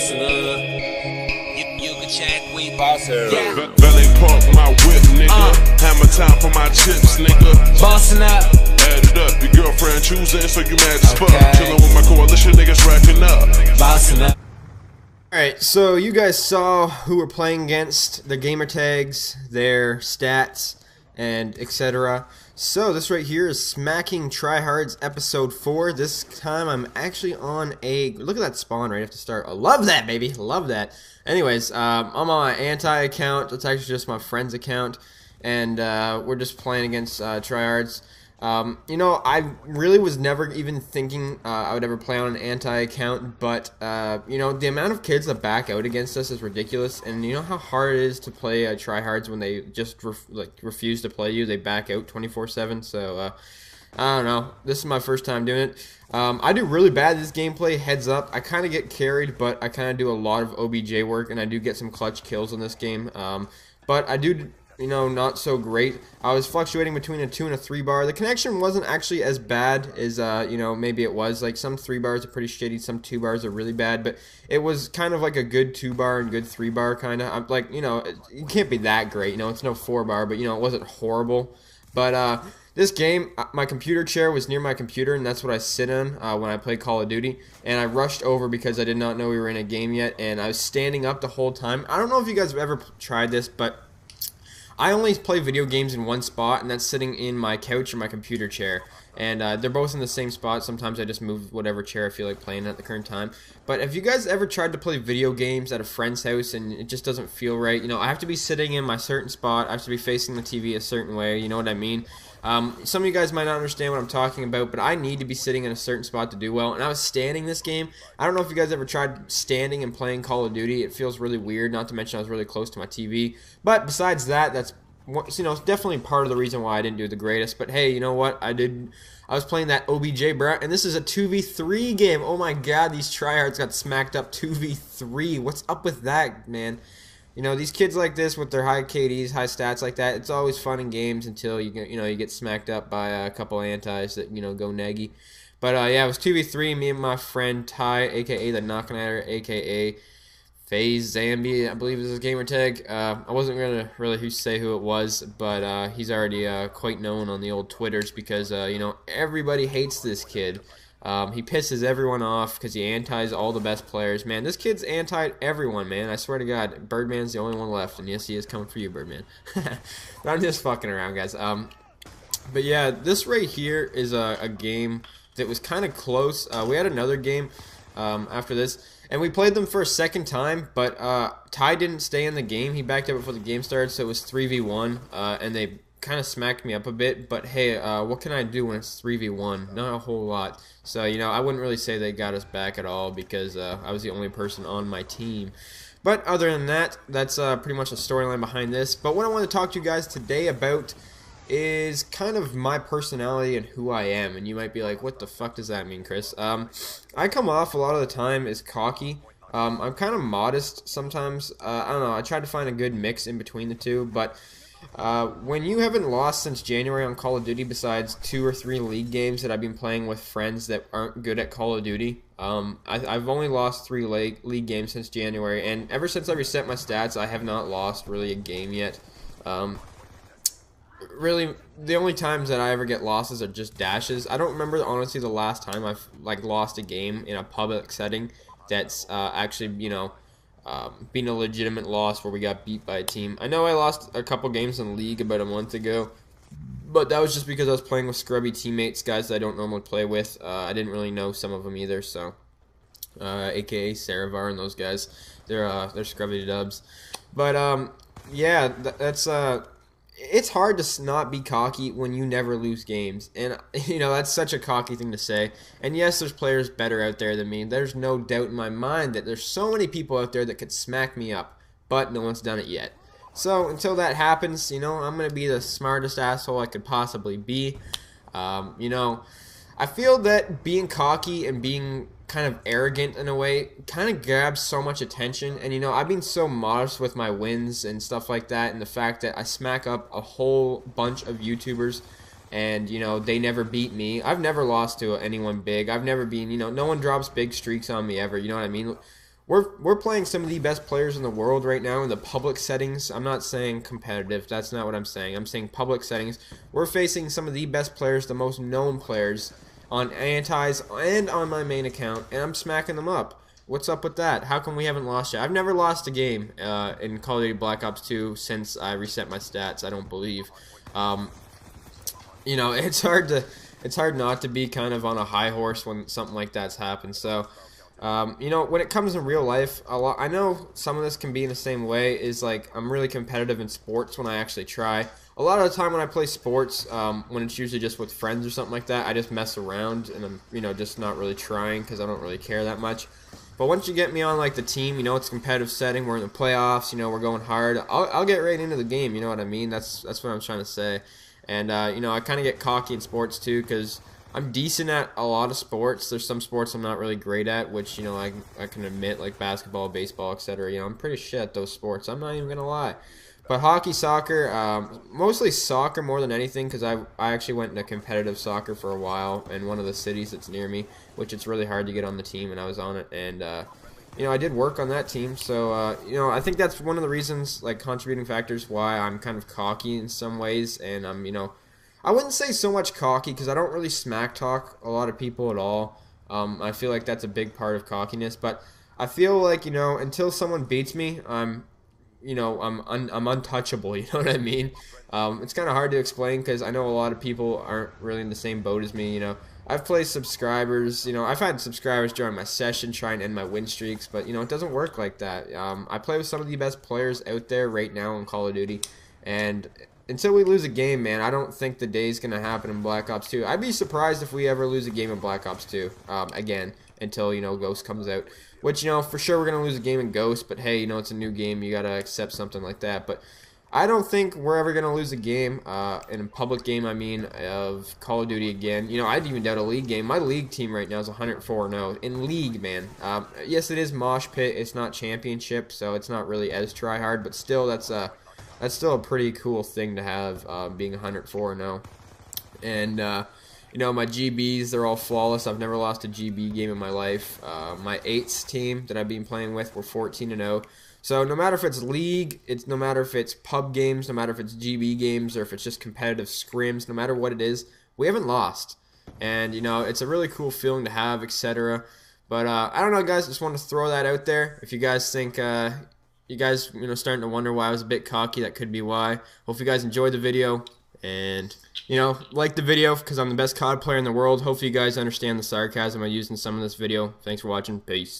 Bossing up. You can check, we boss her. Yeah. Valet park my whip, nigga. Hammer time for my chips, nigga. Bossing up. Add it up, your girlfriend choosing, so you mad as fuck. Chillin' with my coalition niggas racking up. Bossing up. Alright, so you guys saw who we're playing against, their gamer tags, their stats, and etc. So this right here is Smacking Tryhards episode 4. This time I'm actually on a... Look at that spawn right at the start. I love that, baby. Love that. Anyways, I'm on my anti account. It's actually just my friend's account. And we're just playing against Tryhards. You know, I really was never even thinking I would ever play on an anti-account, but, you know, the amount of kids that back out against us is ridiculous, and you know how hard it is to play Tryhards when they just, refuse to play you, they back out 24/7, so, I don't know, this is my first time doing it. I do really bad at this gameplay, heads up. I kind of get carried, but I kind of do a lot of OBJ work, and I do get some clutch kills in this game, but I do... You know, not so great. I was fluctuating between a 2 and a 3 bar. The connection wasn't actually as bad as, you know, maybe it was. Like, some 3 bars are pretty shitty, some 2 bars are really bad, but it was kind of like a good 2 bar and good 3 bar kind of. I'm like, you know, it can't be that great. You know, it's no 4 bar, but, you know, it wasn't horrible. But, this game, my computer chair was near my computer, and that's what I sit in when I play Call of Duty. And I rushed over because I did not know we were in a game yet, and I was standing up the whole time. I don't know if you guys have ever tried this, but... I only play video games in one spot, and that's sitting in my couch or my computer chair. And they're both in the same spot. Sometimes I just move whatever chair I feel like playing at the current time. But have you guys ever tried to play video games at a friend's house and it just doesn't feel right? You know, I have to be sitting in my certain spot. I have to be facing the TV a certain way. You know what I mean? Some of you guys might not understand what I'm talking about, but I need to be sitting in a certain spot to do well. And I was standing this game. I don't know if you guys ever tried standing and playing Call of Duty. It feels really weird, not to mention I was really close to my TV. But besides that, that's... You know, it's definitely part of the reason why I didn't do the greatest. But hey, you know what? I was playing that OBJ, bro, and this is a 2v3 game. Oh my god, these tryhards got smacked up 2v3. What's up with that, man? You know, these kids like this with their high KDs, high stats like that, it's always fun in games until you get smacked up by a couple antis that, you know, go neggy. But yeah, it was 2v3, me and my friend Ty, aka the Knockin' At Her, aka FaZe Zambi, I believe is his gamer tag. I wasn't going to really say who it was, but he's already quite known on the old Twitters because, you know, everybody hates this kid. He pisses everyone off because he antis all the best players. Man, this kid's anti everyone, man. I swear to God, Birdman's the only one left, and yes, he is coming for you, Birdman. But I'm just fucking around, guys. But yeah, this right here is a game that was kind of close. We had another game after this. And we played them for a second time, but Ty didn't stay in the game. He backed up before the game started, so it was 3v1, and they kind of smacked me up a bit. But hey, what can I do when it's 3v1? Not a whole lot. So, you know, I wouldn't really say they got us back at all because I was the only person on my team. But other than that, that's pretty much the storyline behind this. But what I want to talk to you guys today about is kind of my personality and who I am. And you might be like, what the fuck does that mean, Chris? I come off a lot of the time as cocky. I'm kind of modest sometimes. I don't know, I try to find a good mix in between the two, but when you haven't lost since January on Call of Duty besides 2 or 3 league games that I've been playing with friends that aren't good at Call of Duty, I've only lost 3 league games since January, and ever since I reset my stats, I have not lost really a game yet. Really, the only times that I ever get losses are just dashes. I don't remember, honestly, the last time I've, like, lost a game in a public setting that's actually, you know, been a legitimate loss where we got beat by a team. I know I lost a couple games in League about a month ago, but that was just because I was playing with scrubby teammates, guys that I don't normally play with. I didn't really know some of them either, so, aka Saravar and those guys, they're scrubby dubs. But, yeah, that's, it's hard to not be cocky when you never lose games, and you know that's such a cocky thing to say. And yes, there's players better out there than me. There's no doubt in my mind that there's so many people out there that could smack me up, but no one's done it yet. So until that happens, you know, I'm gonna be the smartest asshole I could possibly be. You know, I feel that being cocky and being kind of arrogant in a way kind of grabs so much attention, and you know, I've been so modest with my wins and stuff like that, and the fact that I smack up a whole bunch of YouTubers and you know, they never beat me. I've never lost to anyone big. I've never been, you know, no one drops big streaks on me ever, you know what I mean? we're playing some of the best players in the world right now in the public settings. I'm not saying competitive. That's not what I'm saying. I'm saying public settings. We're facing some of the best players, the most known players on antis and on my main account, and I'm smacking them up. What's up with that? How come we haven't lost yet? I've never lost a game in Call of Duty Black Ops 2 since I reset my stats, I don't believe. You know, it's hard not to be kind of on a high horse when something like that's happened. So, you know, when it comes in real life, I know some of this can be in the same way, is like I'm really competitive in sports when I actually try. A lot of the time when I play sports, when it's usually just with friends or something like that, I just mess around and I'm, you know, just not really trying because I don't really care that much. But once you get me on like the team, you know, it's a competitive setting, we're in the playoffs, you know, we're going hard, I'll get right into the game, you know what I mean? That's what I'm trying to say. And, you know, I kind of get cocky in sports too because I'm decent at a lot of sports. There's some sports I'm not really great at, which, you know, I can admit, like basketball, baseball, etc. You know, I'm pretty shit at those sports. I'm not even going to lie. But hockey, soccer, mostly soccer more than anything because I actually went into competitive soccer for a while in one of the cities that's near me, which it's really hard to get on the team, and I was on it. And, you know, I did work on that team. So, you know, I think that's one of the reasons, like, contributing factors why I'm kind of cocky in some ways. And I'm, you know, I wouldn't say so much cocky because I don't really smack talk a lot of people at all. I feel like that's a big part of cockiness. But I feel like, you know, until someone beats me, I'm untouchable, you know what I mean? It's kind of hard to explain because I know a lot of people aren't really in the same boat as me, you know. I've played subscribers, you know, I've had subscribers during my session try and end my win streaks, but, you know, it doesn't work like that. I play with some of the best players out there right now in Call of Duty, and until we lose a game, man, I don't think the day's going to happen in Black Ops 2. I'd be surprised if we ever lose a game in Black Ops 2, again, until, you know, Ghost comes out. Which, you know, for sure we're going to lose a game in Ghost, but hey, you know, it's a new game. You got to accept something like that. But I don't think we're ever going to lose a game, in a public game, I mean, of Call of Duty again. You know, I'd even doubt a league game. My league team right now is 104-0. In league, man. Yes, it is Mosh Pit. It's not championship, so it's not really as tryhard, but still, that's still a pretty cool thing to have, being 104-0. And, you know, my GBs, they're all flawless. I've never lost a GB game in my life. My 8s team that I've been playing with were 14-0. So no matter if it's league, no matter if it's pub games, no matter if it's GB games, or if it's just competitive scrims, no matter what it is, we haven't lost. And, you know, it's a really cool feeling to have, etc. But, I don't know, guys. Just want to throw that out there. If you guys think, you guys, you know, starting to wonder why I was a bit cocky, that could be why. Hope you guys enjoyed the video. And, you know, like the video because I'm the best COD player in the world. Hopefully you guys understand the sarcasm I used in some of this video. Thanks for watching. Peace.